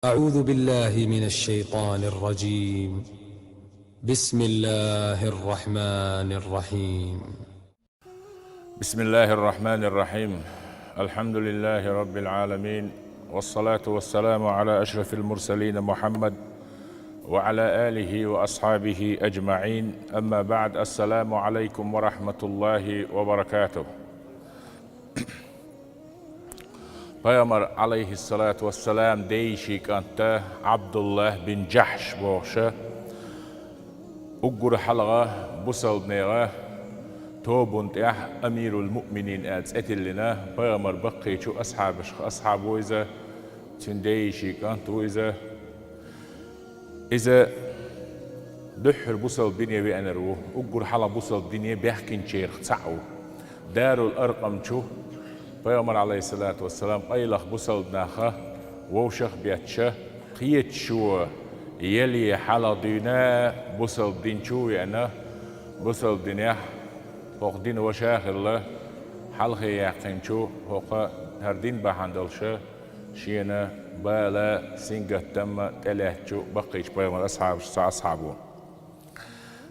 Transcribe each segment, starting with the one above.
أعوذ بالله من الشيطان الرجيم. بسم الله الرحمن الرحيم. بسم الله الرحمن الرحيم. الحمد لله رب العالمين، والصلاة والسلام على أشرف المرسلين محمد وعلى آله وأصحابه أجمعين. أما بعد، السلام عليكم ورحمة الله وبركاته. Peygamber aleyhissalatu vesselam değişik anta Abdullah bin Jahsh boğuşa ugur halga busalnega توبون تيح أمير المؤمنين أتلنا بيامر بقي شو أصحاب وإذا تنديشي كانت إذا دحر بوصل الدنيا بأنرو أقول حلا بوصل الدنيا بيحكين شيخ تعو دار الأرقم شو بيامر عليه الصلاة والسلام أيلخ بوصل ناخه ووشخ بيتشه قيت شو يلي حلا دينا بوصل الدين شو يعني بوصل الدنيا وقدين وشاخله حلقة يقينشو وقا هردين بحندلشة شينا بالا سنجة تم تلاتشو بقيش بيوم أصحابه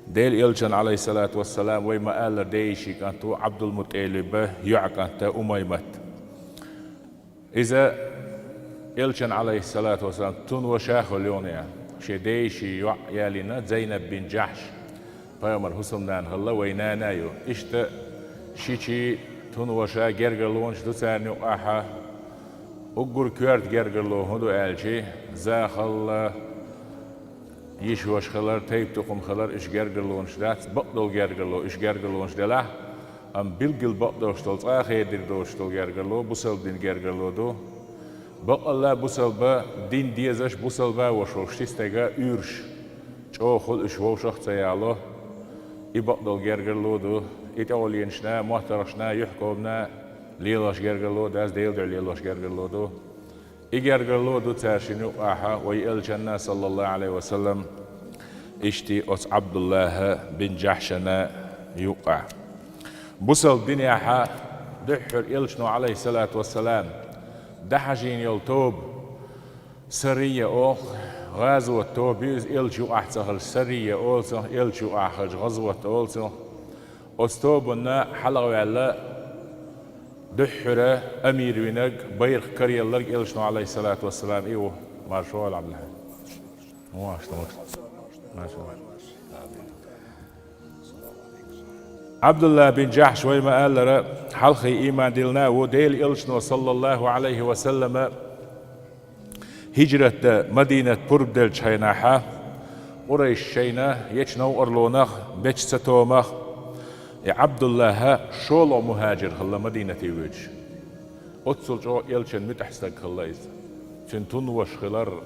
ديل إلجن عليه الصلاة والسلام ويما قال ديشي كانتو عبد المطلب يعكنت أميمت إذا إلجن عليه الصلاة والسلام تون وشاخل يونيا شي ديشي يالينا زينب بن جحش Peygamber husumdan halla weynana yo işte şiçi tunvaşa gergerlon şu sani aha ugur kürt gergerlo hudu elçi za halla yiş vaşkalar teyp tokum halar iş gergerlon şdat baqdol gergerlo iş gergerlon şdela am bilgil baqdol ştol ahedir do ştol gergerlo busal din gergerlo do baqalla busalba din diyezaş busalba vaşol ştistega ürş çoğul iş vaşaq tayalo يبقدل جرجلودو يتولينشنا محترشنا يحكمنا ليلاش جرجلودو از ديلدر ليلاش جرجلودو يجرجلودو تاشينو احا ويلجنا صلى الله عليه وسلم اشتي اس عبد الله بن جحشنا يقع بوصل الدنيا حا دحر يلجنو عليه الصلاة والسلام دحجين يلتوب سرية اوخ غزوة توبيز إلجو أحتهل سرية أولسو إلجو أحج غزوة أولسو أستوبنا حلقة على دحرة أمير وينك بيرخ كري الله إلجنو عليه الصلاة والسلام إيوه ما شاء الله عبد الله ما شاء الله عبد الله بن جحش ويما قال لنا حلقة إيمان ديلنا وديل إلجنو صلى الله عليه وسلم هجرة مدينة بردل شيناحا قريش شينا يشنو أرلونخ بيش ستومخ عبد الله شولو مهاجر خلا مدينة ويج أتصل جو يلشن متحسك خلا إز تنتون وش خلر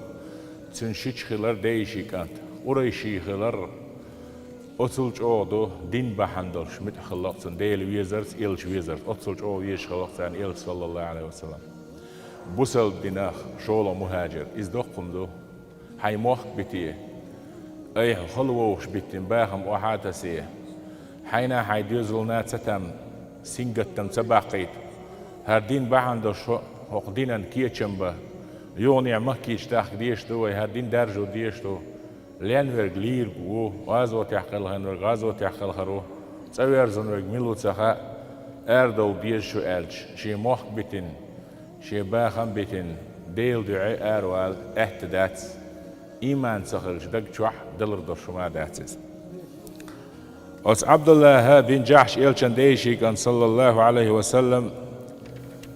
تنشيش خلر ديشي كانت قريشي خلر أتصل جو دو دين بحندرش متخلق تن ديل ويزرز إلش ويزرز أتصل جو يش خلق تن إلش صلى الله عليه وسلم بوصل ديناخ شولو مهاجر إزدقكم دو هاي موخ بتيه أي خلووش بتين باهم وحاتسيه حينا هاي ديزلنا تتم سنجتم تباقيت هردين باهندو شو هقدينا كيتشمبا يوني مكيش تاخ ديش دو هردين درجو ديش دو لينورغ ليرغو غازو تحقل هنورغ غازو تحقل خرو تسوير زنورغ ميلو تسخا اردو ديش شو ألج شي موخ بتين شيبا خمبتين ديل دعاء أروال اهتدات إيمان سخرج دق شوح دلر درشما داتز أس عبد الله بن جحش إلشان ديشي كان صلى الله عليه وسلم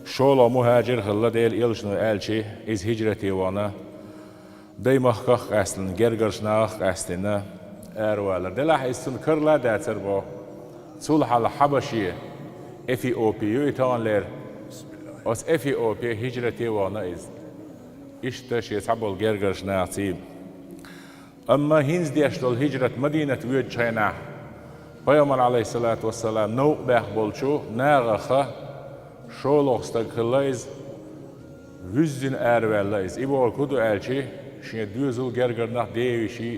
شولو مهاجر خلا ديل إلشنو ألشي إز هجرتي وانا دي مخخ أسلن جرجرشناخ أسلنا أروال دلاح إستن كرلا داتر بو صلح على حبشية إثيوبيا يتان لير أس إثيوبيا هجرتي وانا إز إشتش يسحبوا الجرجرش ناعتيب أما هينز ديشتول هجرة مدينة ويد شينا بيامر عليه الصلاة والسلام نو بيخبولشو ناغخة شولوخ استقلايز وزن أرواللايز إبوال كودو ألشي شين دوزل جرجر ناح ديشي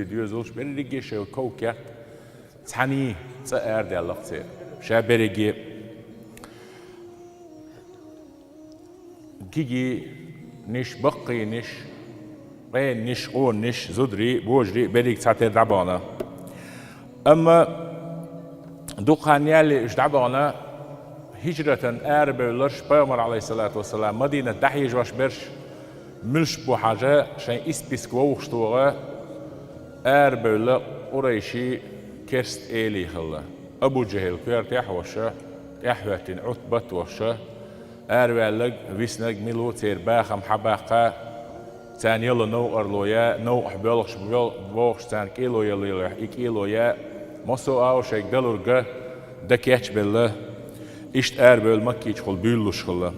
دوزلش بريجي شو كوكت تعني تأرد اللقطة شابريجي كيجي نش بقي نش بين نش قون نش زدري بوجري بريك ساتر دعبانا أما دقان يالي إش دعبانا هجرة أربعلرش بيغمر عليه الصلاة والسلام مدينة دحيج واش برش ملش بو حاجة شان إسبسك ووشتوغا أربعل قريشي كرست إيلي خلا أبو جهل كيرت يحوشا يحوتين عتبت وشا أربعلق ويسنق ملو تير باخم حباقا تان يلا نو أرلويا نو أحبالغش بوغش تان كيلو يلا إكيلويا مصو آو شاك دلورغا دكيتش بالله إشت أربعل مكيش خل بيلوش خلا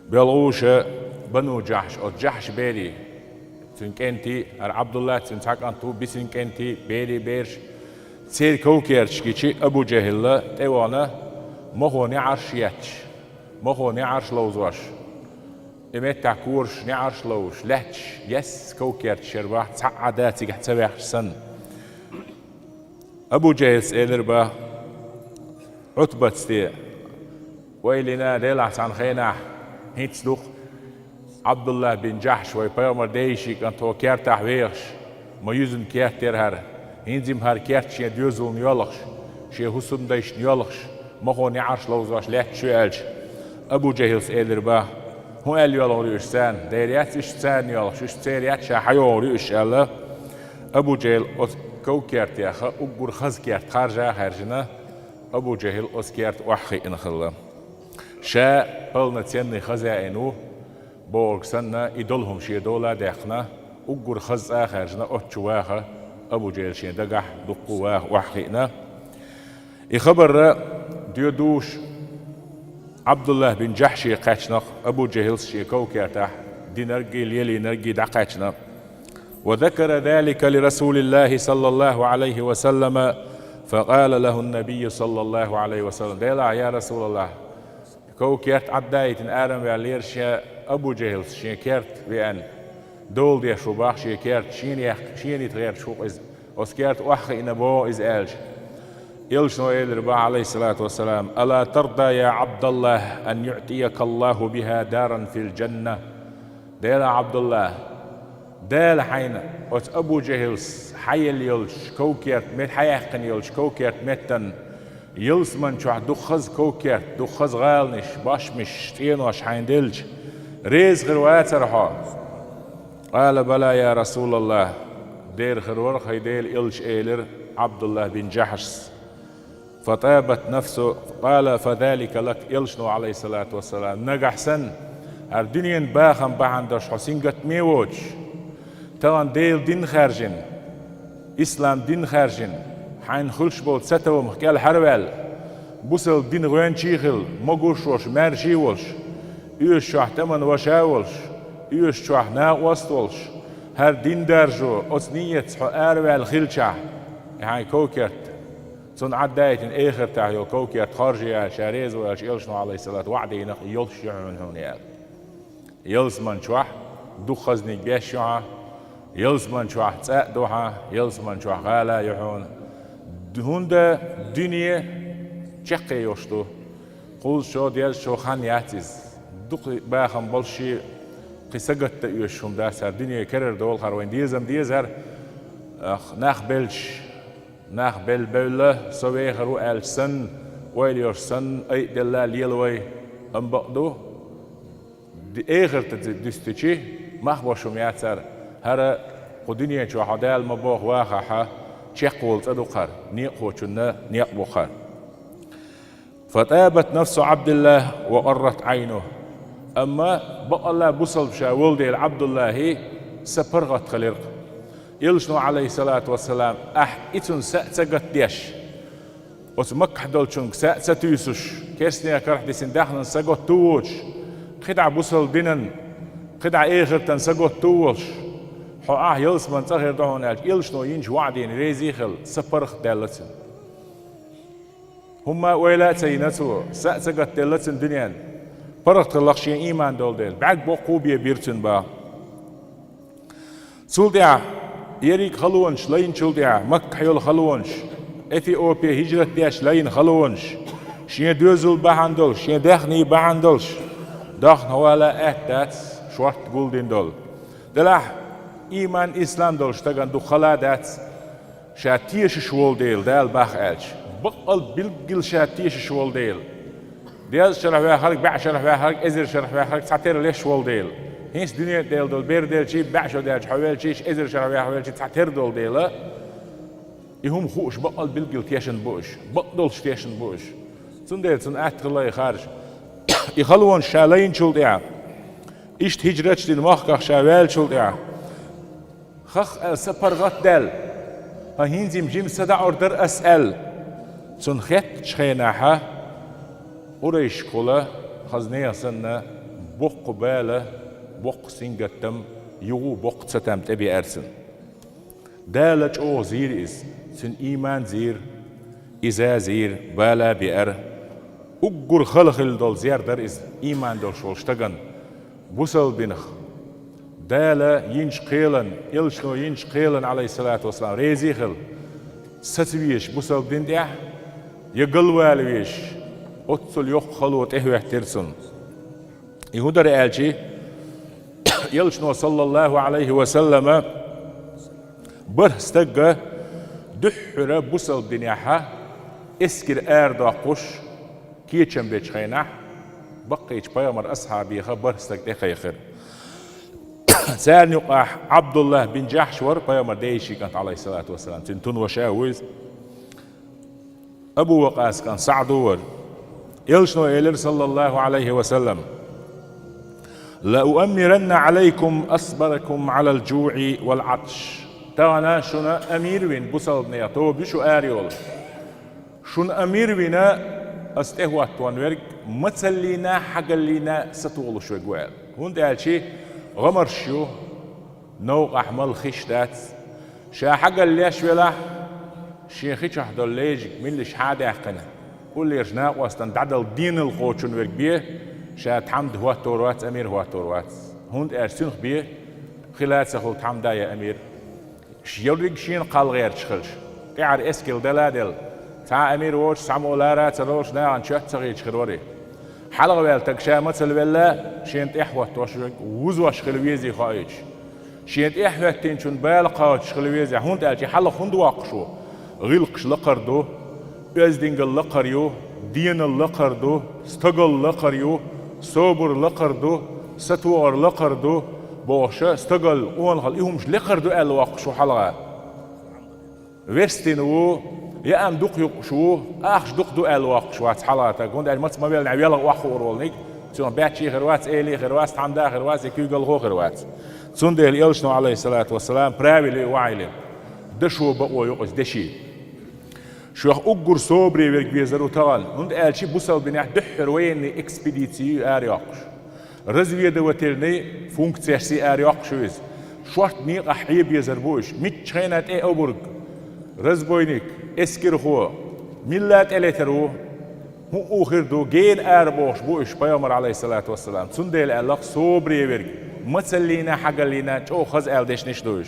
بيلغوشا بنو جحش أو جحش بيري تنكنتي عبد الله تنتاك أنتو بسنكنتي بيري بيرش سير كوكيرش كيشي أبو جهل تيوانا مخو نعرش ياتش مخو نعرش لوزواش إمت تاكورش نعرش لوش لاتش يس كوكيرش شرباح تعاداتي قحت سبيح سن أبو جهل سيلر با عتبة ستي ويلنا ديلعس عن خينا هيت سلوخ عبد الله بن جحش ويبيامر ديشي كانت هو كيرتاح ويغش ما يوزن كيرتير هر هنزم هر كيرت شي ديوزون يولغش شي حسن ديش يولغش ما هو نعرش لوزواش لات شو قالش أبو جهل سيلر با هو قال يولغ ريوش سان ديريات إش سان يولغش إش سيريات شا حيو ريوش الله أبو جهل كو كيرت ياخا أقور خز كيرت خارجا خارجنا أبو جهل أس كيرت وحخي إنخلا شا قلنا تيني خزائنو بورك سنة يدلهم شي دولا داخنا أقور خز آخرجنا أتشواها أبو جهل شي دقح دقواه وحخينا يخبر ديودوش عبد الله بن جحشي قاتشنا أبو جهل شي كوكيرتاح دي نرقي ليلي نرقي دقاتشنا وذكر ذلك لرسول الله صلى الله عليه وسلم فقال له النبي صلى الله عليه وسلم ديلا يا رسول الله كوكيرت عدايت آدم والير شي أبو جهل شي كيرت بأن دول دي شباح شي كيرت شيني تغير شو إز كيرت وحخي إن بو إز آلج يلشنو إلربا عليه الصلاة والسلام ألا ترضى يا عبد الله أن يعطيك الله بها دارا في الجنة ديلا عبد الله دال حين أت أبو جهل حيل يلش كوكيرت مت حيقن يلش كوكيرت متن يلس من شو دخز كوكيرت دخز غالنش باش مش تينوش حين دلج ريز غروات رحا قال بلى يا رسول الله دير غرور خيديل يلش إيلر عبد الله بن جحش فطابت نفسه قال فذلك لك يلشنو عليه الصلاة والسلام نجح سن الدنيا باخم بعندش حسين قت ميوج تلان ديل دين خارجين إسلام دين خارجين حين خلش بول ستو مخيال حروال بوسل دين غوين شيخل مغوش وش مار شيولش يوش شوح تمن وشاولش يوش شوح نا وستولش هر دين درجو أصنية حو أروال خلشة يعني كوكرت صن عدايت آخر تاعيو كوكرت خارجية شاريز ويش يلشنو عليه الصلاة وعدي نق يلش يعمل هون يال يلز من شوح دخزني بيشوها يلز من شوح تساء دوحة يلز من شوح غالا يحون هوندا دنيا شقي يوشتو قول شو ديال شو خان ياتيز دق باخم بلشي قسقت تأيوشهم داسر دنيا كرر دول خروين ديزر ناخ بل بوله سوي خرو السن ويليور سن اي دلا ليلوي ام بقدو دي اخر تدستشي مخبوشم ياتر هر قدنيا شو حدال مبوخ واخا شقول تدقر نيقو شنا نيقبو خر فتابت نفس عبد الله وقرت عينه اما بقى الله بصل بشا ولدي عبد الله سبرغت خليرق يلشنو عليه الصلاة والسلام اتن سأتقت ديش وتمك حدولشنك سأتيسوش كيسنيا كرح دي سنداخنا سقط تووش خدع بصل دينن خدع اخر تنسقط تووش حقاه يلس من تغير دهون الج يلشنو ينج وعدين ريزيخل سبرخ دالتن هما ويلاتي نتو سأتقت دالتن دنيان برخت اللقشين ايمان دول ديل بعد بقوبية بيرتن با سولديا يريك خلونش لين شلديا مك حيول خلونش اثيوبيا هجرت ديش لين خلونش شين دوزل بهندل شين دخني بهندلش دخن ولا اهدات شوارت قولدين دول دلح إيمان إسلام دول اشتغن دو خلادات شاتيش شوال ديل دال باخ ألش بقل بالقل شاتيش شوال ديل ديال شرح بها خلق باع شرح بها خلق إزر شرح بها خلق تعتير ليش شوال ديل هينس دنيا ديل دول بير ديل شي باع شو ديل حوال شيش إزر شرح بها حوال شي تعتير دول ديل يهم خوش بقل بالقل تيشن بوش بقدلش تيشن بوش سنديل سن الله خارج يخلون شالين شول ديا إشت هجرتش دين مخخ شوال شول ديا خخ سبرغت دل هينزم جيم سدا أوردر أسأل سن خيت شخيناها وريش كولا خزنية سنة بوق بالة بوق سنجتم يو بوق ستم تبي أرسن دالج أو زير إز سن إيمان زير إذا زير بالا بير أجر خلق دول زير در إز إيمان دول شو اشتغن بوصل بينخ دالا ينش قيلن يلشنو ينش قيلن عليه الصلاة والسلام ريزي خل ستويش بوصل بين ديح يقل والويش أتصل يوق خلوت إهوه ترسن يهودا رأيالشي يلشنو صلى الله عليه وسلم برستقى دحرة بوصل بنياحة اسكر آردا قش كيتشم بيش خيناح بقيتش بيامر أصحابي خبر استقى خيخر سأل يقع عبد الله بن جحش ور بيامر ديشي كانت عليه الصلاة والسلام تنتون وشاوز أبو وقاس كان سعد ور يلشنو إلر صلى الله عليه وسلم لأؤمرن عليكم أصبركم على الجوع والعطش تانا شنا أمير وين بوصل نياتو بشو آريول شن أمير وينا استهوات وانورك مثلنا حقلنا ستولو شو قوال هون ده شيء غمر شو نوق أحمل خشتات شا حقل ليش ولا شيخي شحدل ليج من اللي شحاد يحقنا كل اللي رجناق واستندعدل دين القوتشون ورك بيه شا تحمد هو توروات أمير هو توروات هون ده سنخ بيه خلال سخول تحمد يا أمير شيورك شين قال غير شخلش قاعد اسكيل دلادل تا أمير ووش سامو لارا تروش نا عن شات تغيش خروري حلقة ويل تكشا مثل ولا شينت إحوة توشك وزوش خلويزي خايش شينت إحوة تنشون بالقاش خلويزي هون تأتي حلقة هندو أقشو غلقش لقردو أزدينج اللقريو دين اللقردو استقل لقريو صبر لقردو ستوار لقردو بوشة استقل أول إيهمش لقردو قال وقشو حلقة ويستنو يا أم دق يقشو أخش دق دو الواق شوات حالاتك قند المت ما بيلنا عيالا واخو ورولنيك تون باتشي غروات إلي غروات تامدا غروات يكيجل غو غروات تون ده يلشنو عليه الصلاة والسلام براوي وعيله دشو بقوا يقص دشي شو أجر صبري ورك بيزرو تال قند قالشي بوصل بنيح دحر وين إكسبيديتي أرياقش رزوية دوتيرني فونكتسي أرياقشوز شوات نيق أحيب يزربوش ميت خينات إيه أبرق رزبوينيك اسكر خو ملات اليترو هو اخر دو جين اربوش بوش بيامر عليه الصلاه والسلام سندل الله صبري ورق مثلينا حقلينا تو خز الدش نشدوش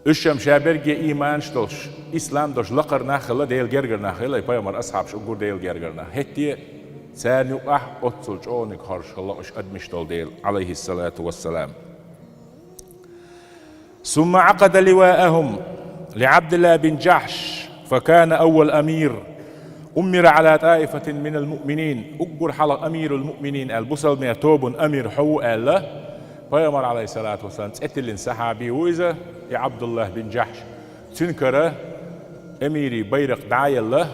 اشم شابرجي ايمان شتوش اسلام دوش لقرنا خلا ديل جرجرنا خلا بيامر اصحاب شو ديل جرجرنا هتي سان يقح اوتسل اونك هرش الله اش ادمشتول ديل عليه الصلاه والسلام ثم عقد لواءهم لعبد الله بن جحش فكان أول أمير أمر على طائفة من المؤمنين أجر حلق أمير المؤمنين البصل من توب أمير حو الله فيامر عليه الصلاة والسلام تقتل صحابي وإذا يا عبد الله بن جحش تنكر أميري بيرق دعاية الله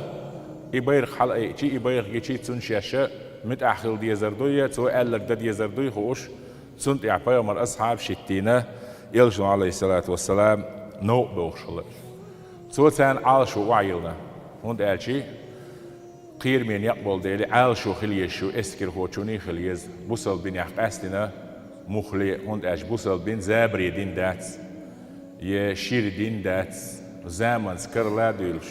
يبيرق حلقة شيء يبيرق شيء تنشاشة متأخر دي زردوية سواء قال لك ده دي زردوية خوش سنت يا فيامر أصحاب شتينا يلشن عليه الصلاة والسلام نوق بوخشله سوتان عالشو وعيلنا هون قال شيء قير من يقبل ديلي عالشو خليشو اسكر هو تشوني خليز بوصل بين يحقاستنا مخلي هون قال بوصل بين زابري دين دات يشير دين دات زمن سكرلا ديلش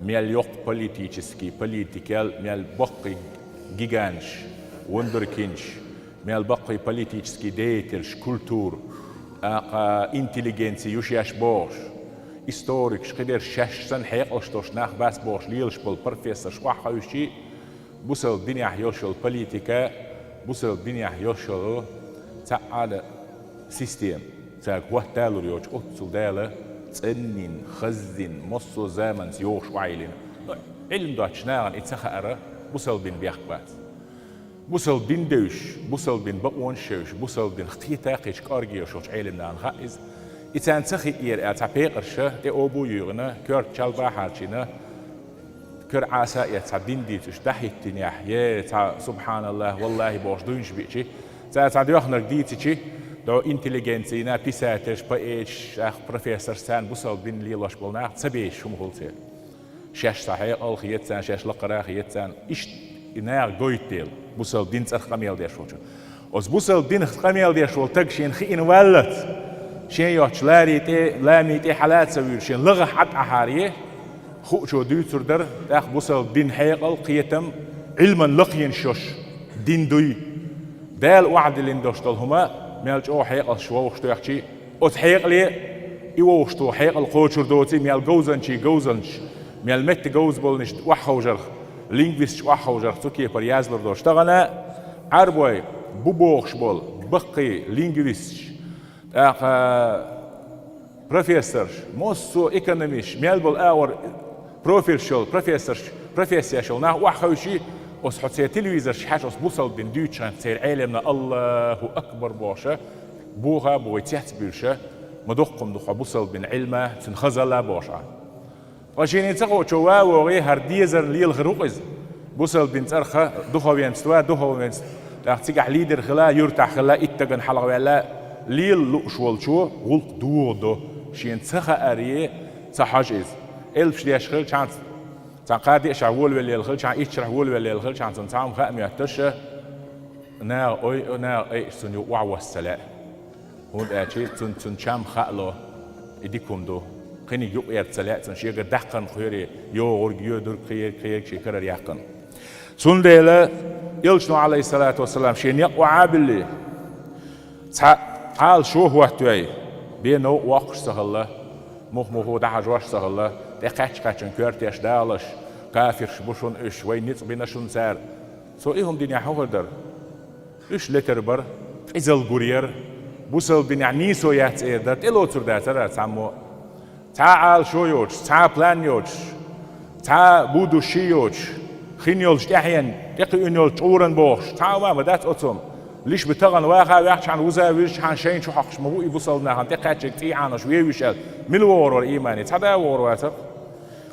ميل يق политический политикал ميل بقي جيجانش وندركينش ميل بقي политический деятель كولتور intelligentie يوشياش بوش историк شقدر شش سن حيقلش توش ناخ باس بوش ليلش بالبروفيسور شواح خيوشي بوصل الدنيا يوشل بوليتيكا بوصل بنيا يوشلو تعال سيستم تاع وقت دالو يوش أتصل داله تنين خزين مصو زمن يوش وعيلين علم داتش ناعن اتسخأره بوصل بين بيخبات بوصل بين دوش بوصل بين بقون شوش بوصل بين اختيتاقش كارجي شوش علم ناعن خائز إتان تخي إير أتابيقرشه أبو يغنا كرت شالبا حالشينا كر عسى يتعدين ديتش دحيت تنيح يا سبحان الله والله باش دونش بيشي تعديوخنا ديتشي دو انتليجنسينا بيساتش بايش اخ بروفيسور سان بوصل بين ليلاش بولنا تسبيش شو مغلطي شاش صحيح الخيت سان شاش لقرا خيت سان ايش ناغ دويتيل بوصل بين ترخميل ديش وجه os بوصل بين خميل ديش ولتك شين خين ولت شين يوتش لاريتي لاميتي حالات سوير شين لغه حد احاريه خو شو دوتر در اخ بوصل بين حيقل قيتم علما لقين شوش دين دوي دال وعد اللي ندوشتل هما مالج او حيقل شو وشتو يحكي اوت حيقل يوشتو حيقل قوتشر دوتي مال جوزنشي جوزنش مال مت جوز بولنش وحوجر لينغويست وحوجر توكي بر يازلر دوشتغنا عربوي بوبوخش بول بقي لينغويست اخ بروفيسور موسو ايكونوميش مال بول اور بروفيسور بروفيسور نا وحوشي os hat sie Televisor schach aus Bussel bin Deutschland sehr علمنا الله أكبر باشا بوها بويتيات بيرشة مدقم دخوا بوصل بين علمه تنخزلا باشا وشيني تقو شوا وغي هرديزر ليل غروقز بوصل بين ترخه دخوا بينستوا دخوا بينست تاعتيق ليدر خلا يرتاح خلا اتقن حلقه ولا ليل لوشول شو غلق دودو شين تخه اري صحاجز الف شليش خل chance تقادي شعول ولا الخل شان يشرح ولا ولا الخل شان تنتام خام يتش نا أي نا أي سنيو وعو السلاء هون أشي تن شام خالو إديكم دو خني يو يرسلاء تنشي قد دقن خيري يو غرق دور خير شيء كرر يقن سن ديلا يلشنو عليه الصلاة والسلام شين يقوى عابلي حال شو هو توي بينو وقش سهله مخ دحج واش سهله دقاتشن كورتيش دالش كافر شبوشون اش وين نيت بينشون سار سو ايهم دنيا حوردر اش لتربر ازل غورير بوسل بنيا نيسو يات ايدر الو ترداتر سامو تعال شو يوش تا بلان يوش تا بودو شي يوش خينيولش تحين دقينول تورن بوش تا ما بدات اوتوم ليش بتغن واخا واخش عن وزاويش عن شين شو حقش مبو يوصلنا عن دقاتك تي عنش ويوشل من ورور ايماني تدا ورواته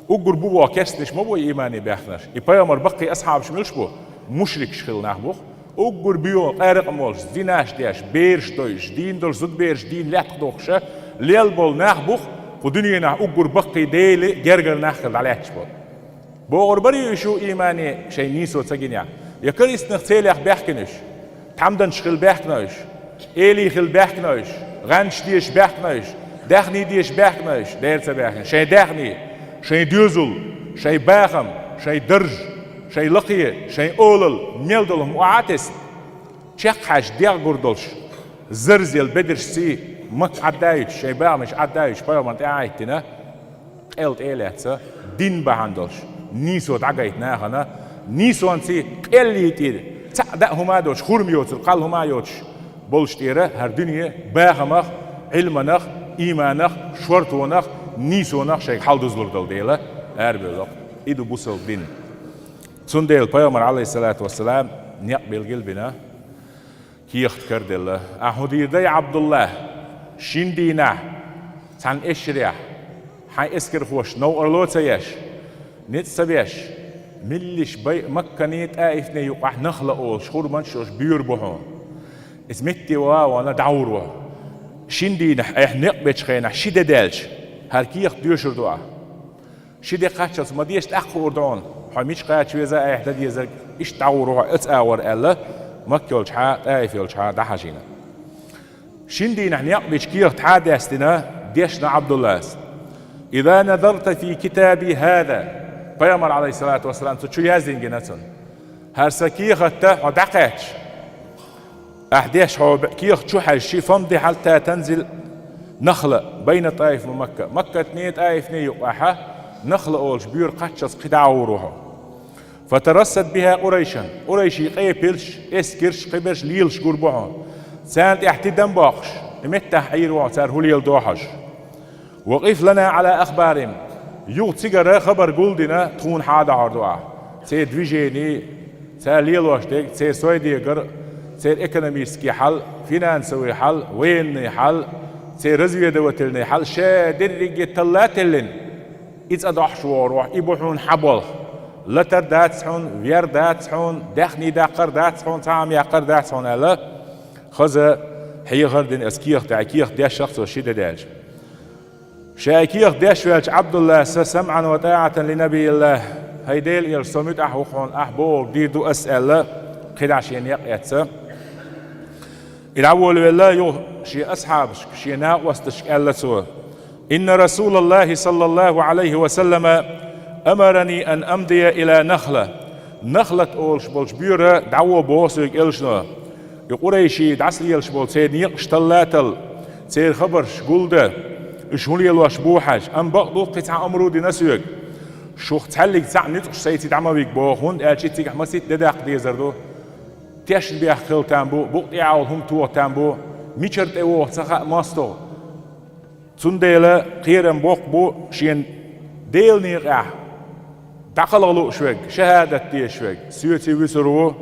وقر بو كسنش مبو ايماني بيخنش يبايمر بقي اصحاب شملش بو مشرك شخل نحبوخ وقر بيو قارق مولش ديناش دياش بيرش دويش دين دول زد بيرش دين لاق دوخشه ليل بول نحبوخ ودنيا نح وقر بقي ديلي جرجر ناخذ عليك بو بوغر بري شو ايماني شي نيسو تسجنيا يكريس نختيلخ بيحكنش تمدن شخل بيحكنش إلي خل بيحكنش غنش ديش بيحكنش دخني ديش بيحكنش ديرت بيحكن شي دخني شي ديوزل شي باخم شي درج شي لقيه شي اولل ميلدل معاتس تشق حاج ديغ غردلش زرزل بدرش سي مك عدايش شي باغمش عدايش بايمنت عايتنا قلت إليتسا دين بهندلش نيسو دعقايت ناخنا نيسو انسي قليتي تعدأ هما دوش خورميوت القال هما يوتش بولش تيره هر دنيا باغمخ علمنخ إيمانخ شورتونخ نيسونخ شيء حال دزلور دل ديلا أربلق إدو بوصل بين سنديل بيامر عليه الصلاة والسلام نقبل قلبنا كيخت كردله أهودي دي عبد الله شندينا تان إشريح حي إسكر خوش نو أرلوت يش نت سبيش ملش بي مكانيت آيفني يقع نخلقه شخور منشوش بير بحون اسمتي وانا دعوره شندينا إحنا نقبل خينا شدة دالش هركيخ ديوشر دعاء شدة قاتشس ما ديش تأخور دعون حميش قاتش ويزا إحدى ديزر إيش تعوره أتأور ألا مكيولش حا آيفيولش حا دحاجينا شندينا نقبل كيخ تحادثنا ديشنا عبد الله إذا نظرت في كتابي هذا بيامر عليه الصلاة والسلام شو يازين جناتون هرسكيخ التا ودقاتش أحديش هو كيخ شو حالشي فمضي حتى تنزل نخلق بين طائف ومكة مكة 2 طائف 2 يقعها نخلق أولش بير قاتشس قدعو روحه فترصد بها قريشا قريشي قيبلش اسكرش قبرش ليلش قربعون سانت احتدام باقش متح عيروا سار هوليل دوحش وقف لنا على أخبارهم يوت سيجارة خبر قولدنا تكون حادا عردوا سيد فيجيني سير ليل واشتك سير سويديقر سير اكونوميسكي حل فينانسوي حل وين حل سير رزوية دوتلني حل شادر رجي تلاتلن إذا أدح شوار إبوحون حبل لتر داتسحون وير داتسحون دخني داقر داتسحون تعام يقر داتسحون ألا خذ هي غردن أسكيخ تعكيخ داش شخص وشيدة داج شاكيخ داش والج عبد الله سمعا وطاعة لنبي الله هيديل يرسمت أحوخون أحبور ديدو أسأل قد عشان يقيتس الأول والله يو شي أصحاب شي ناقوستش ألا سوا إن رسول الله صلى الله عليه وسلم أمرني أن أمضي إلى نخلة أولش بولش بيرة دعوة بوسوك إلشنا يقريشي دعسلي إلش بول سيد نيقش تلاتل سيد خبرش قولده إشهولي الواش بوحاج أم بقضو قطع أمرو دي نسوك شوخ تحلق تسع نتقش سيتي دعمويك بوخون ألشي تيقح مسيت دداق ديزردو تيشن بيخ خيل تنبو بقضي عاول هم تو تنبو ميشرت اوه تسخاء ماستو تنديلا قيرن بوق بو شين ديل نيقع دقلغلو شوك شهادة دي شوك سيوتي ويسرو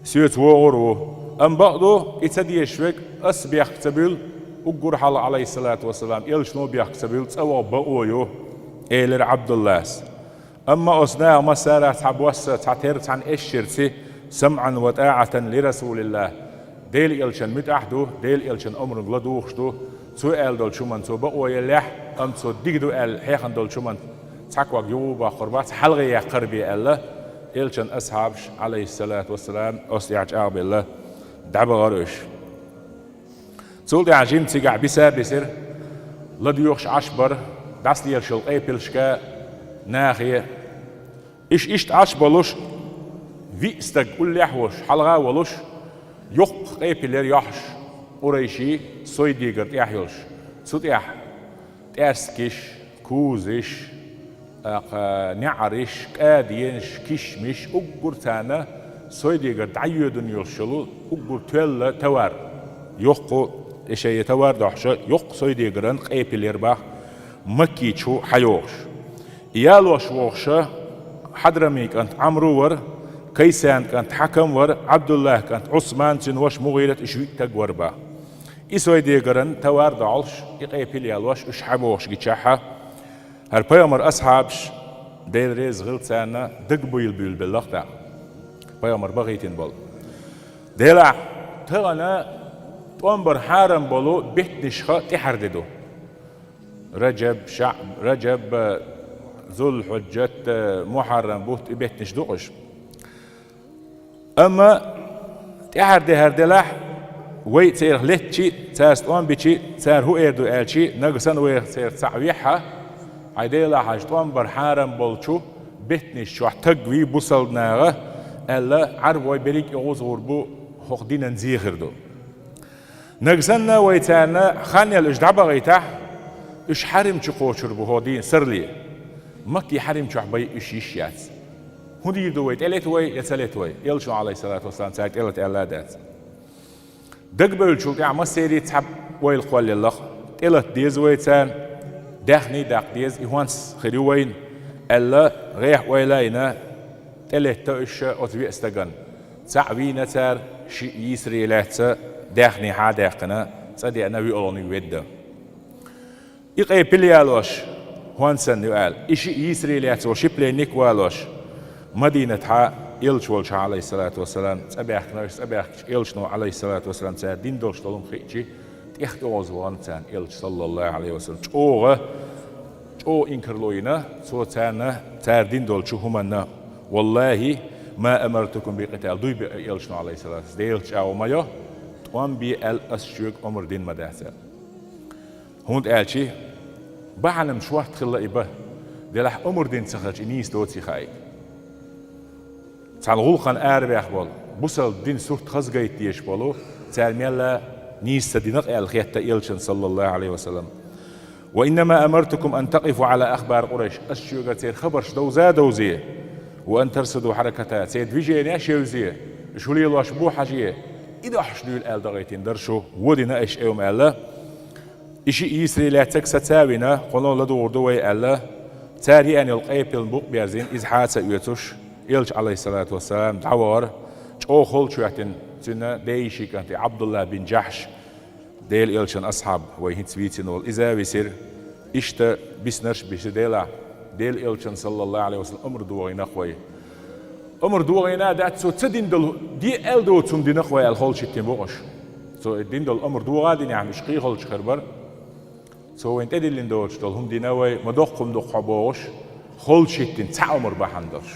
سيوت وغرو أم بقضو إتدي شوك أس بيخ تبيل وقر حال عليه الصلاة والسلام إلشنو بيخ تبيل تسوى بقويو إيلر عبد الله أما أصنع مسارة تحبوسة تعترت عن إشرتي سمعا وطاعة لرسول الله ديل إلشن متأحدو ديل إلشن أمر غلدوخشتو سؤال دول شومان سو بقوي اللح أم سو ديقدو الحيخن دول شومان تاكوا جيوبا قربات حلغي قربي الله إلشن أصحابش عليه الصلاة والسلام أصيعج أعب الله دعب غروش سولد عجيم تيقع بسر لديوخش عشبر داس لي الشل قيبلشكا ناخية إيش عشبلوش في استقبل يحوش حلغا ولوش يق قيبلر يحش قريشي سويديقر يحيوش سود يح تأسكش كوزش نعرش كادينش كشمش أقر تانا سويديقر دعيودن يلشلو أقر تول توار يقو إشي توار دحش يق سويديقرن قيبلر باخ مكيتشو حيوش يالوش وخش حضرميك أنت عمرو ور كيسان كانت حكم ور عبد الله كانت عثمان سنوش مغيرة إشويك تقور با إسوي ديقرن توار دعلش إقيبيل يالوش إشحبوش جيتشاحة هر بيامر أصحابش ديل ريز غلط سانا دقبو يلبيل باللغتا بيامر بغيتين بول ديلا تغنى تنبر حارم بولو بيت نشخة تحرددو رجب ذو الحجة محرم بوت بيت نشدوقش أما تحرد هردلاح وي تسير لتشي تاست أم بيشي تسير هو إردو ألشي نقصن وي تسير تعويحها عيديلا حاجتوان برحارم بولشو بيتنش شو احتقوي بوصل ناغة ألا عربوي بريك يغوز غربو حقدين نزيغردو نقصن وي تانا خانيا الإجدعبا غيتاح إش حرم شقوشر بهودين سرلي مكي حرم شعبي إش يشيات هندي دويت إليتوي يتسليتوي يلشو عليه الصلاة والسلام ساعت إلت إلادات دقبل شو تعمل سيري تحب ويل قول الله إلت ديز ويتان داخني داق ديز إهوانس خريوين ألا غيح ويلاينا تلت تأش أتبي استجن تعوينا تار شيء يسري لات داخني حادقنا صدق نبي أولني وده إقي بليالوش هوانسن يقال إشي يسري لات وشبلي نيكوالوش مدينة ها إلشولش عليه الصلاة والسلام سبيخ إلشنو عليه الصلاة والسلام تار دين دولش طلوم خيجي تيخت أوزوان تان إلش صلى الله عليه وسلم او إنكرلوينا سو تار دين دولش همنا والله ما أمرتكم بقتال دوي بإلشنو عليه الصلاة والسلام ديلش أو مايو توان بي الأسشوك أمر دين مداسة هوند ألشي بعلم شو تخلى إبه دلح أمر دين سخرج إنيس دوتي خايك تعال غلقان أربع أخبال بوصل دين سورت خزجيت ديش بالو تعال ميلا نيس تدينق الخيات إلشن صلى الله عليه وسلم وإنما أمرتكم أن تقفوا على أخبار قريش أشيوغا تير خبرش دوزا دوزي وأن ترصدوا حركتها سيد فيجيني أشيوزية شو لي الله شبو حاجية إذا حشنو الآل دغيتين درشو ودينا إيش أيوم ألا إشي يسري لا تكسا تاوينا قلنا لدور دوي ألا تاري أن يلقى بالبوق بيرزين إذ حاسة يوتوش إلش عليه الصلاة والسلام دعوار أو خل شويتين سنة دايشي كانت عبد الله بن جحش ديل إلشن أصحاب ويهين سويتين والإذا بيصير إشتا بيسنرش بيشديلا ديل إلشن صلى الله عليه وسلم أمر دوغينا خوي أمر دوغينا دات سو تدين دل دي ألدو تم دين خوي الخل شتين بوغش سو الدين دل أمر دوغادين يعني شقي خل شخربر سو انت دلين دولش دل هم ديناوي مدوقهم دوق بوغش خل شتين تعمر بحندرش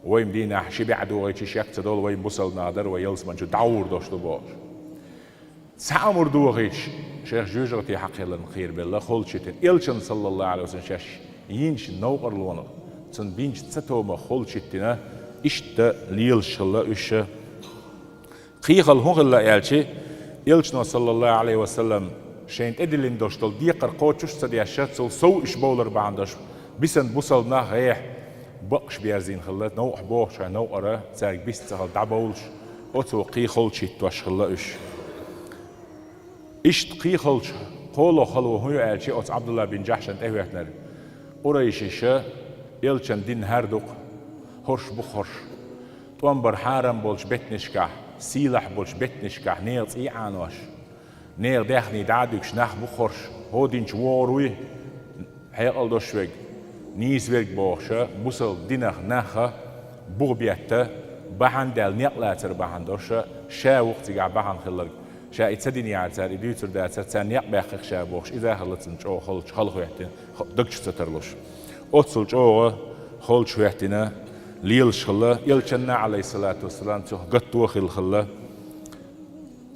ويم دينا شبع دوغي تشيك تدول ويم بوصل نادر ويلس منشو دعور دوش دوبوغش تعمر دوغيش شيخ جوجرتي حقيلا خير بالله خل شتين إلشن صلى الله عليه وسلم شاش ينش نوقر لونه تن بينش تتوما خل شتينا إشتا ليلش الله إش قيخل هغلا إلشي إلشنا صلى الله عليه وسلم شين أدلين دوشتل ديقر قوتشوش سدي الشاتسل سو إش بولر بعندش بيسن بوصل ناخيح بقش بيرزين خلات نوح بوش نوقرة سارك بيستخل دعبولش أتو قيخل شيت واش خلا إشت قيخلش قولو خلو هو إلشي أت عبد الله بن جحش أنت إهواتنا قريشيشة إلشن دين هردوق هرش بخرش توانبر حارم بولش بتنشكح سيلح بولش بتنشكح نيلت إيعانوش نيل داخني دعدوكش نخ بخرش هو دينش ووروي هيقل دوشوك نيز ويرك بوشة بوصل دينخ نخ بوغبيتا بحن دال نيقلاتر بحن دوشة شا وقتي قاع بحن خلق شا اتسدين يعتر يدوتر داتر تان يقباخخ شا بوش إذا خلطن جو خلش خلقو يحتين دكش سترلوش أتصل جو خلش يحتينا ليلش خلا يلشنا عليه الصلاة والسلام تخ قطوة خلا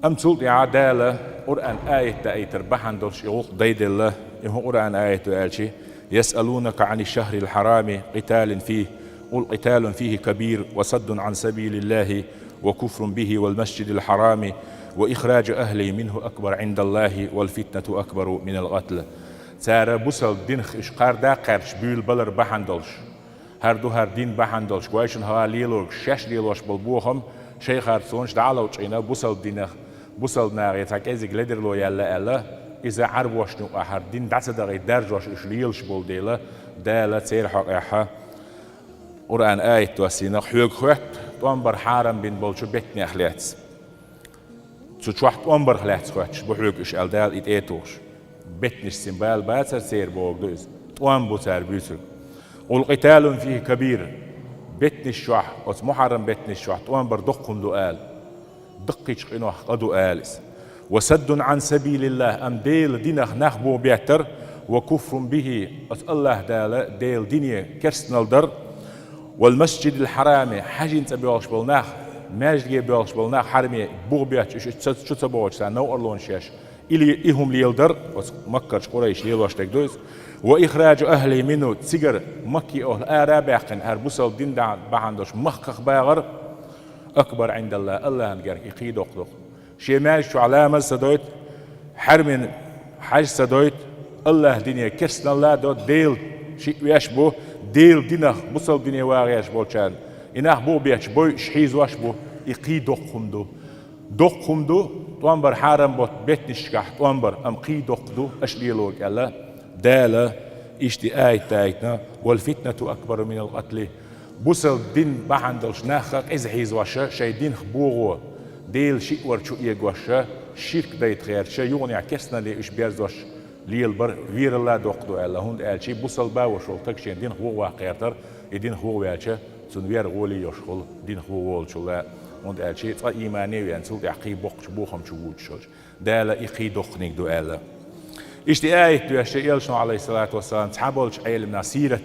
أمثل عدالة قرآن آية تأيتر بحن دورش يغوق ديد الله يهو قرآن آية تألشي يسألونك عن الشهر الحرام قتال فيه قل قتال فيه كبير وصد عن سبيل الله وكفر به والمسجد الحرام وإخراج أهله منه أكبر عند الله والفتنة أكبر من القتل سارة بوصل دينخ إشقار دا قرش بيل بلر بحن دولش هر دين بحن دولش كويشن هوا ليلورك شاش ليلوش بالبوهم شيخ هارسونش دعالوش عينا بوصل دينخ بوصل ناغي تاك ازيك لدر لو يالا الا اذا عربوش نو احر دين دعت دغي درجوش اش ليلش بول ديلا دالا تير حق احا قرآن آية توسينا حيوك خوات توانبر حارم بين بولشو بيتني اخليات تشوحت توانبر خليات خواتش بحيوك اش الدال ات ايتوش بيتنش سيمبال باتر سير بوغ دوز توانبو تار بيوتر والقتال فيه كبير بيتنش شوح وت محرم بيتنش شوح توانبر دقهم دقال دقيش قنوح قدو آلس وسد عن سبيل الله أم ديل دينخ نخبو بيتر وكفر به الله دالا ديل دينيا كرسنال در والمسجد الحرام حاجين تبيوش بالناخ ماجلية بيوش بالناخ حرمي بوغ بيتش شو تبوش سان نو أرلون شاش إلي إهم ليل در مكرش قريش ليل واشتك دوز وإخراج أهلي منه تسيجر مكي أهل آراباقن هربوسال دين دا بعندوش مخخ باغر أكبر عند الله الله هنجرك يقيد أقدق شيء ماشي علامة سدويت حرم حاج سدويت الله دنيا كرسنا الله دوت ديل شيء ويشبه ديل دينه بصل دنيا واغيش بولشان إنه بو بيش بو شحيز واشبه يقيد دقهم دو توانبر حرم بوت بيت نشكح توانبر أم قيد أقدو أشليلوك الله دالة اشتي آية تايتنا والفتنة أكبر من القتل بوصل دين بعندلش ناخق إزحيز واشا شاي دين خبوغو ديل شيء ورشو إيقواشا شرك دايت خير شا يغني عكسنا لي إش بيرزوش ليل بر وير الله دوقدو ألا هون قال شي بوصل باوشول تكشين دين خبوغ واقيرتر يدين خبوغ ويالشا سن وير غولي يشغل دين خبوغ والشو لا هون قال شي تقا إيماني ويانسول يعقي بوقش بوخم شوود شوش دالا إقي دوقنيك دو ألا اشتي آية تواشا إلشنو عليه الصلاة والسلام تحبولش علم نصيرة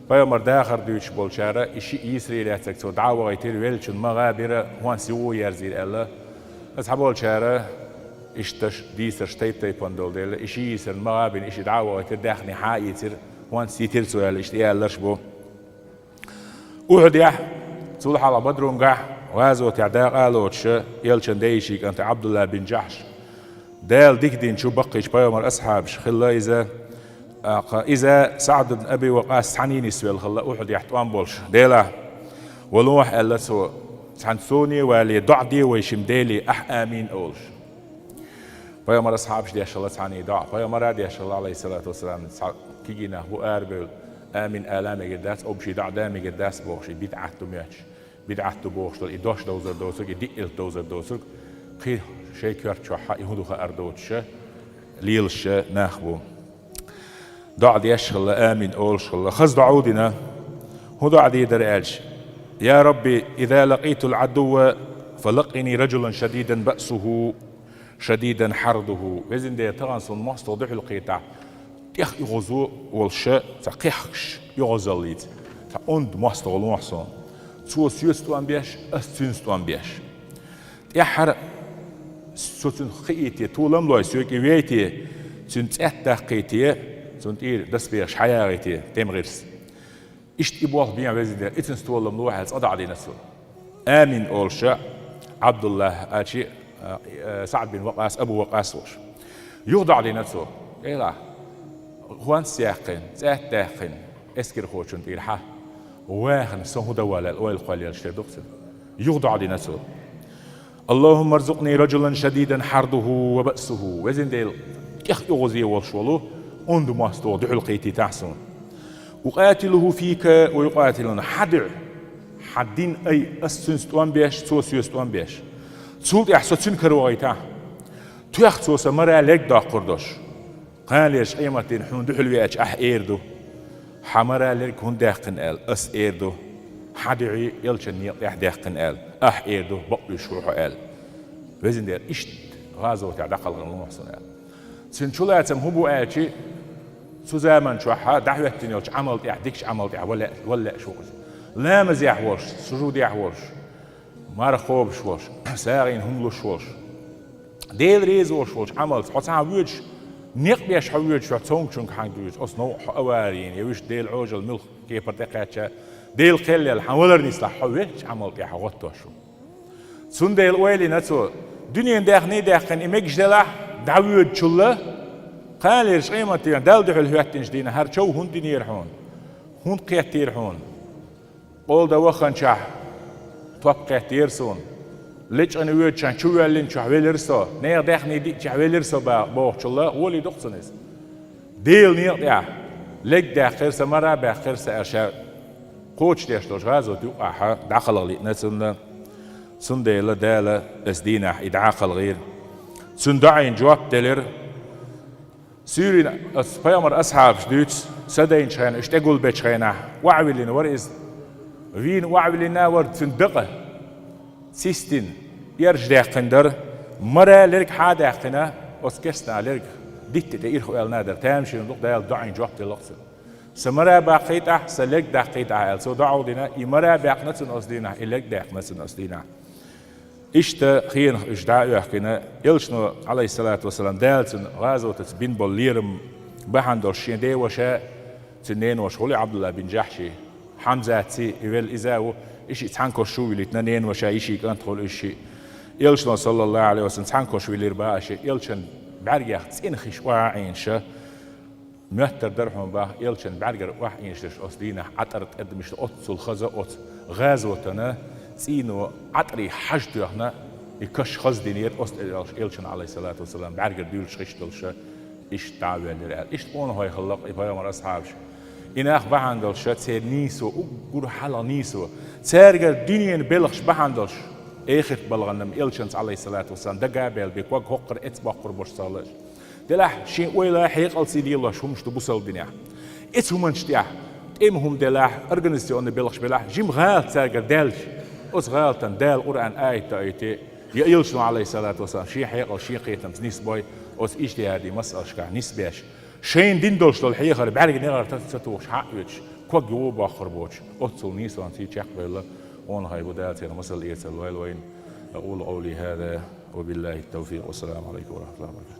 بيومر داخر دوش بولشارة إشي يسري لاتك تو دعوة غيتير ويلشن مغابرة هوان سيوو يرزير ألا أصحابول شارة إشتش ديسر تيب بندول ديلا إشي يسر مغابين إشي دعوة غيتير داخني حايتير هوان سيتير سوال إشتي ألرش بو أوحد يح صلح على بدرون قح وازو تعداء قالوتش يلشن دايشيك أنت عبد الله بن جحش دال ديك دين شو بقيش بيومر أصحابش خلا إذا إذا سعد بن أبي وقاص حنيني سويل خلا أحد يحتوان بولش ديلا ولوح ألا سو تحنسوني والي دعدي ويشم ديلي آمين أولش فيا أصحابش دي الله تعني دع فيا مرة دي الله عليه الصلاة والسلام كيجينا هو أربل آمين آلامي قداس أو بشي دع دامي قداس بوخشي بدعته مياتش بدعته بوخش إدوش دوزر دوسك يدقل دوزر دوسك خير شيء كرت شو حق يهودو خاردوتش ليلش ناخبو دع ديش الله آمين أولش الله خز دعودنا هو دع دي درالش يا ربي إذا لقيت العدو فلقني رجلا شديدا بأسه شديدا حرده وزن دي تغنصن مصر ضحي القيتع تيخ يغزو والشاء تقيحش يغزليت تأند مصر والمحصن سو سيستوان بيش أستنستوان بيش تيحر سوتن خيتي طولم لوي سوكي ويتي سنت قيتي سنت دس بيش حياتي تمغرس إشت إبوه بيان وزن دي إتنستوالم لوي هلس أدع دي نسو آمين أولشاء عبد الله آتي سعد بن وقاص أبو وقاص وش يخضع لنفسه إيه هوان سياقين زات داخن اسكر خوشن تيرحا واخن سهو دوالا الأول قليل شتدوكسن يخضع لنفسه اللهم ارزقني رجلا شديدا حرده وبأسه وزن ديل كيخ يغزي وشولو اندو ماستو دحو القيتي تحسن أقاتله فيك ويقاتلنا حدين أي أسنستوان بيش سوسيوستوان بيش سولت إحساسين كروغيتا تيخ سوسا مرا لك دا قردوش قال يش قيمتين حون دحل ويأج إيردو حمرا لك هون داقن آل أس إيردو حدعي يلشن نيق داقن آل إيردو بقلي شروحو آل وزن دير إشت غازو تعدقل غنو محسن آل سنشولاتم هبو آتي سو زامن شوحا دعوتين يلش عملت ديكش عملت ولا شوز لا مزيح ورش سجود يحورش مارخوب شوش ساغين هم شوش ديل ريز وش عملت حتى ويج نيق بيش حويج شو تونشون حق دوج أصنو أوارين يوش ديل عوجل ملخ كيف تقاتش ديل خلل حولر نسلا حويج عملت يا حوتو شو سون ديل ويلي نتو دنيا داخني داخن إميج دلا دعويج شله قال يرش قيمتين دال دحل هواتين جدينا هر شو هون دنيا يرحون هون قيتير هون قول دا وخن شح توقع تيرسون ليش أنا ويد شان شو يالين شو حويلرسو نير داخني دي شو حويلرسو بوخ الله هو اللي دقصنيس ديل نير دع لك داخل سمرة بآخر سأرشا قوتش ديش دوش غازو توقعها داخل غلي نسون سنديلا دالا اسدينا إدعاق الغير سندعين جواب دلر سيرين أصفيامر أصحاب شدوت سدين شين اشتغل بيتشينا وعولين ورئيس وين وعولنا ورد سندقة سيستين يرجع قندر مرة لرك حدا قنا أسكسنا لرك ديت تير خوال نادر تامشي نلق دال دعين جواب تلقص سمرة باقيت سلك دقيت عال سو دعوا دينا يمرة باقنت نصدينا إلك دقنت نصدينا إشتا خين إجداء يحكينا يلشنو عليه الصلاة والسلام دالتن غازو تتبين بوليرم بحندر شين دي وشاء تنين وشغولي عبد الله بن جحشي حمزة تي إيوال إزاو إشي تحنكو شوي لتنين وشاء إشي كانت خول إشي يلشنو صلى الله عليه وسلم تحنكو شوي لربا إشي يلشن بعرقيا تسينخش واعين شا مهتر درحهم باه يلشن بعرقيا واعين شش أصدينا عطرت قدمش أطسو الخزا أط غازوتنا سينو عطري حجتو هنا يكش خزدين يد أست إلشن عليه الصلاة والسلام بعرق الدول شخشتلش إيش تعبان لرقال إيش تقونه هاي خلق إبهايا مر أصحابش إناخ بحندلش تسير نيسو أقول حالا نيسو تسير الدنيا بلغش بحندلش آخر بلغنم إلشن عليه الصلاة والسلام دقابل بيكوك هقر إتباق قربوش صالش دلح شيء ويلا حيقل سيدي الله شو مش تبوصل الدنيا إتهم منشتيح إمهم دلح أرجنسيون بلغش بلح جيم غال تسير دالش أس غالتن دال قرآن آية يلشنو عليه الصلاة والسلام شيء حيقل شيء قيتم نسبوي أس اجتهادي مسألة شكا نسبيش شين دين دولش للحيخر بعرق نغر تتوش حقوش كوك جواب آخر بوش أتصل نيسان تي تشق بيلا وان هاي بدالتي مسألة إيرتل وين أقول قولي هذا وبالله التوفيق والسلام عليكم ورحمة الله وبركاته.